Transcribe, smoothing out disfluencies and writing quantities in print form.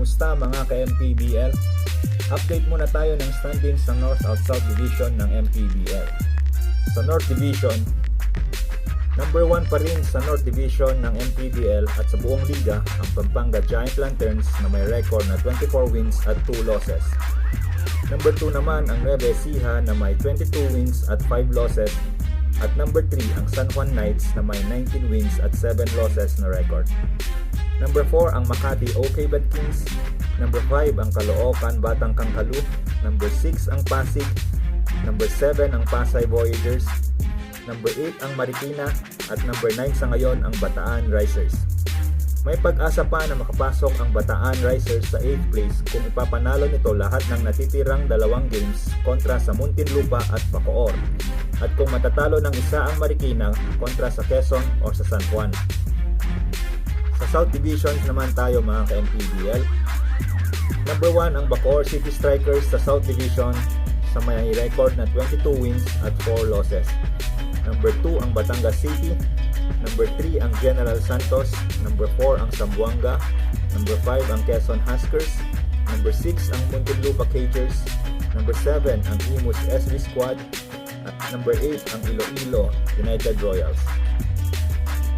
Kumusta mga ka-MPBL? Update muna tayo ng standings ng North at South Division ng MPBL. Sa North Division, number 1 pa rin sa North Division ng MPBL at sa buong liga ang Pampanga Giant Lanterns na may record na 24 wins at 2 losses. Number 2 naman ang Nueva Ecija na may 22 wins at 5 losses. At number 3 ang San Juan Knights na may 19 wins at 7 losses na record. Number 4 ang Makati OK Bad Kings. Number 5 ang Caloocan Batang Kangkalu. Number 6 ang Pasig. Number 7 ang Pasay Voyagers. Number 8 ang Marikina. At number 9 sa ngayon ang Bataan Risers. May pag-asa pa na makapasok ang Bataan Risers sa 8th place kung ipapanalo nito lahat ng natitirang dalawang games kontra sa Muntinlupa at Bacoor. At kung matatalo ng isa ang Marikina kontra sa Quezon o sa San Juan. Sa South Division naman tayo mga ka-MPBL. Number 1 ang Bacoor City Strikers sa South Division sa may record na 22 wins at 4 losses. Number 2 ang Batangas City. Number 3 ang General Santos. Number 4 ang Zamboanga. Number 5 ang Quezon Huskers. Number 6 ang Muntinlupa Cagers. Number 7 ang Imus SB Squad. At number 8 ang Iloilo United Royals.